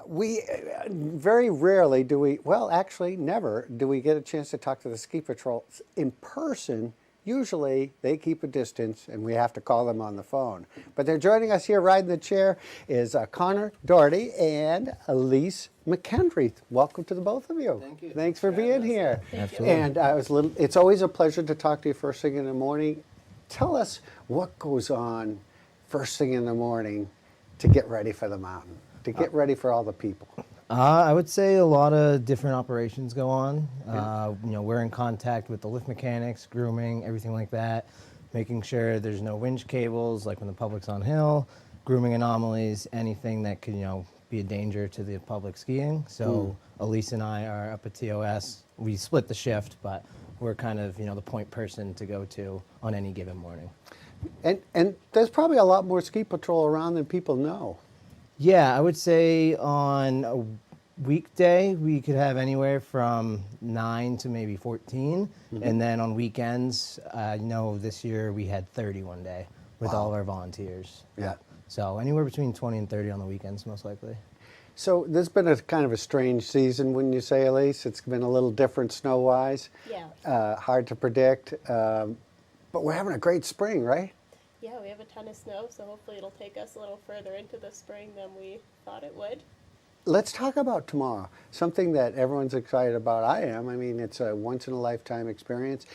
We very rarely do we, well, actually never do we get a chance to talk to the ski patrol in person. Usually they keep a distance and we have to call them on the phone. But they're joining us here riding the chair is Connor Doherty and Elise McKendry. Welcome to the both of you. Thank you. Thanks for being here. Absolutely. And it's always a pleasure to talk to you first thing in the morning. Tell us what goes on first thing in the morning to get ready for the mountain, to get ready for all the people. I would say a lot of different operations go on. We're in contact with the lift mechanics, grooming, everything like that, making sure there's no winch cables, like when the public's on hill, grooming anomalies, anything that could, be a danger to the public skiing. So Elise and I are up at TOS. We split the shift, but we're kind of, the point person to go to on any given morning. And there's probably a lot more ski patrol around than people know. Yeah, I would say on a weekday, we could have anywhere from 9 to maybe 14. And then on weekends, this year we had 30 one day with all of our volunteers. Yeah. So anywhere between 20 and 30 on the weekends, most likely. So there's been a kind of a strange season, wouldn't you say, Elise? It's been a little different snow-wise. Yeah. Hard to predict. But we're having a great spring, right? Yeah, we have a ton of snow, so hopefully it'll take us a little further into the spring than we thought it would. Let's talk about tomorrow, something that everyone's excited about. I am. I mean, it's a once-in-a-lifetime experience,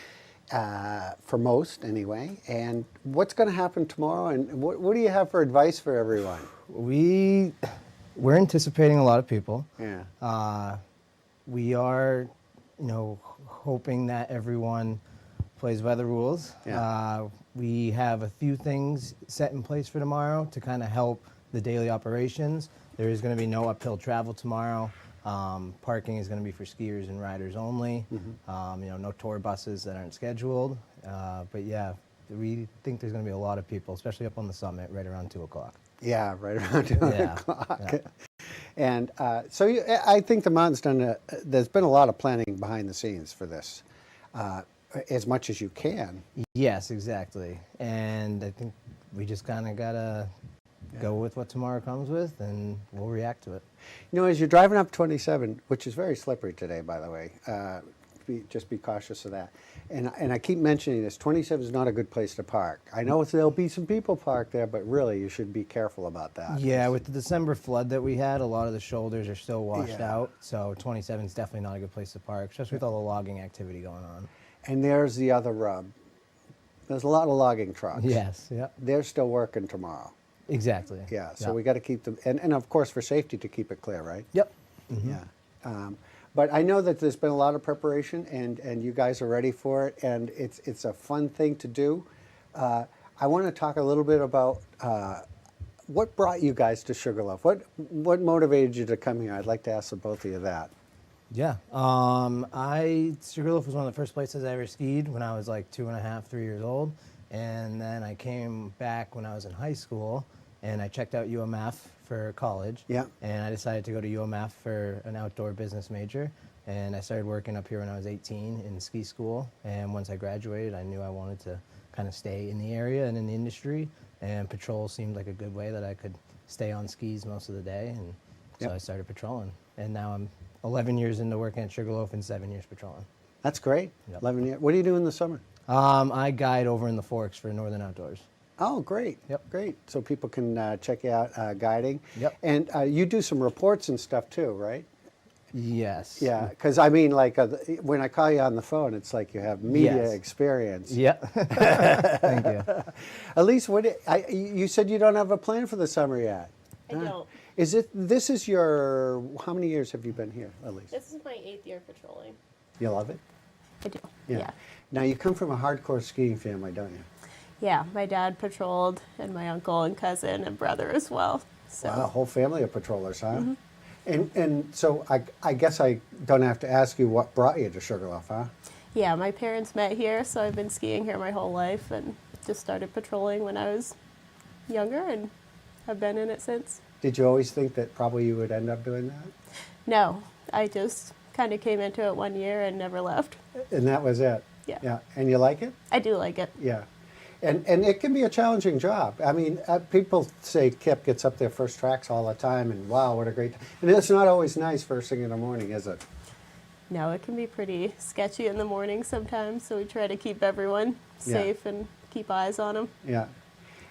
for most anyway. And what's going to happen tomorrow, and what do you have for advice for everyone? We're anticipating a lot of people. Yeah. We are, hoping that everyone plays by the rules. Yeah. We have a few things set in place for tomorrow to kind of help the daily operations. There is going to be no uphill travel tomorrow. Parking is going to be for skiers and riders only. No tour buses that aren't scheduled. But yeah, we think there's going to be a lot of people, especially up on the summit right around 2 o'clock. Yeah, right around 2 o'clock. Yeah. And I think the mountain's done, there's been a lot of planning behind the scenes for this, as much as you can. Yes, exactly. And I think we just kind of got to go with what tomorrow comes with, and we'll react to it. As you're driving up 27, which is very slippery today, by the way, just be cautious of that. And I keep mentioning this, 27 is not a good place to park. I know there'll be some people parked there, but really you should be careful about that. Yeah, with the December flood that we had, a lot of the shoulders are still washed Yeah. out, so 27 is definitely not a good place to park, especially with all the logging activity going on. And there's the other rub. There's a lot of logging trucks. Yes, yeah. They're still working tomorrow. Exactly. Yeah, so we got to keep them, and of course for safety to keep it clear, right? Yep. Yeah. But I know that there's been a lot of preparation, and you guys are ready for it, and it's a fun thing to do. I want to talk a little bit about what brought you guys to Sugarloaf. What motivated you to come here? I'd like to ask the both of you that. Yeah. Sugarloaf was one of the first places I ever skied when I was like 2.5, 3 years old. And then I came back when I was in high school, and I checked out UMF for college. Yeah. And I decided to go to UMF for an outdoor business major. And I started working up here when I was 18 in ski school. And once I graduated, I knew I wanted to kind of stay in the area and in the industry. And patrol seemed like a good way that I could stay on skis most of the day. And so I started patrolling. And now I'm 11 years into working at Sugarloaf and 7 years patrolling. That's great. Yep. 11 years. What do you do in the summer? I guide over in the Forks for Northern Outdoors. Oh, great. Yep. Great. So people can check you out guiding. Yep. And you do some reports and stuff too, right? Yes. Yeah, because I mean, like when I call you on the phone, it's like you have media experience. Yeah. Thank you. Elise, you said you don't have a plan for the summer yet. I don't. This is your, how many years have you been here, Elise? This is my 8th year patrolling. You love it? I do. Yeah. Now, you come from a hardcore skiing family, don't you? Yeah, my dad patrolled, and my uncle and cousin and brother as well. So. Wow, a whole family of patrollers, huh? And so I guess I don't have to ask you what brought you to Sugarloaf, huh? Yeah, my parents met here, so I've been skiing here my whole life, and just started patrolling when I was younger, and have been in it since. Did you always think that probably you would end up doing that? No, I just kind of came into it one year and never left. And that was it? Yeah. Yeah. And you like it? I do like it. Yeah. And it can be a challenging job. I mean, people say Kip gets up there first tracks all the time, and wow, what a great time. And it's not always nice first thing in the morning, is it? No, it can be pretty sketchy in the morning sometimes, so we try to keep everyone Yeah. safe and keep eyes on them. Yeah.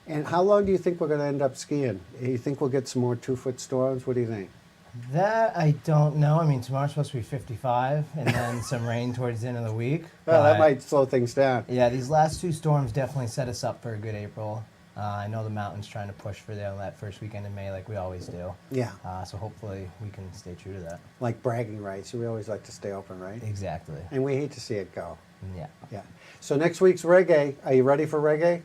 And how long do you think we're going to end up skiing? You think we'll get some more 2-foot storms? What do you think? That I don't know. I mean, tomorrow's supposed to be 55, and then some rain towards the end of the week. Well, that but- might slow things down. Yeah, these last two storms definitely set us up for a good April. I know the mountain's trying to push for that first weekend in May, like we always do. Yeah. So hopefully we can stay true to that. Like bragging rights. We always like to stay open, right? Exactly. And we hate to see it go. Yeah. Yeah. So next week's reggae. Are you ready for reggae?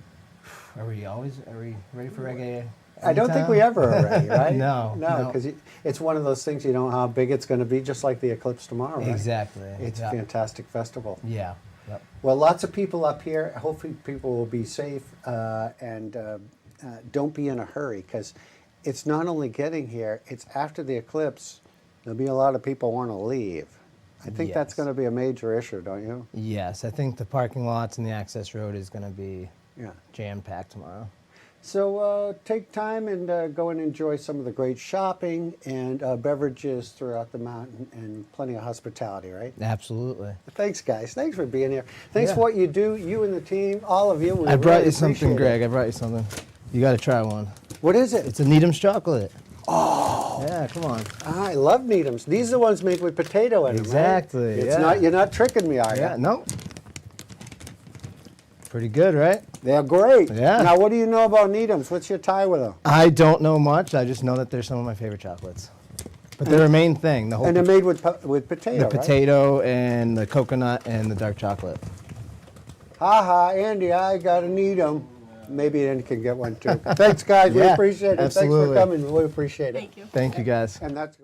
Are we ready for reggae? I don't think we ever are ready, right? No, No, no. because it's one of those things you don't know how big it's going to be, just like the eclipse tomorrow, right? Exactly. It's yeah. a fantastic festival. Yeah. Yep. Well, lots of people up here. Hopefully people will be safe and don't be in a hurry, because it's not only getting here, it's after the eclipse. There'll be a lot of people want to leave. I think that's Yes. going to be a major issue, don't you? Yes, I think the parking lots and the access road is going to be Yeah. jam-packed tomorrow. So take time and go and enjoy some of the great shopping and beverages throughout the mountain, and plenty of hospitality, right? Absolutely. Thanks, guys. Thanks for being here. Thanks Yeah. for what you do, you and the team, all of you. We I brought really you something, appreciate Greg. it. I brought you something. You got to try one. What is it? It's a Needham's chocolate. Oh. Yeah, come on. I love Needham's. These are the ones made with potato in them, Exactly, right? It's yeah. not. You're not tricking me, are you? Yeah, no. Pretty good, right? They're great. Yeah. Now, what do you know about Needham's? What's your tie with them? I don't know much. I just know that they're some of my favorite chocolates. But they're a main thing. The whole And they're made with potato, the right? potato and the coconut and the dark chocolate. Ha ha, Andy, I gotta need them. Maybe Andy can get one too. Thanks, guys. We Yeah, appreciate it. Thanks for absolutely. coming. We appreciate it. Thank you. Thank you, guys. And that's.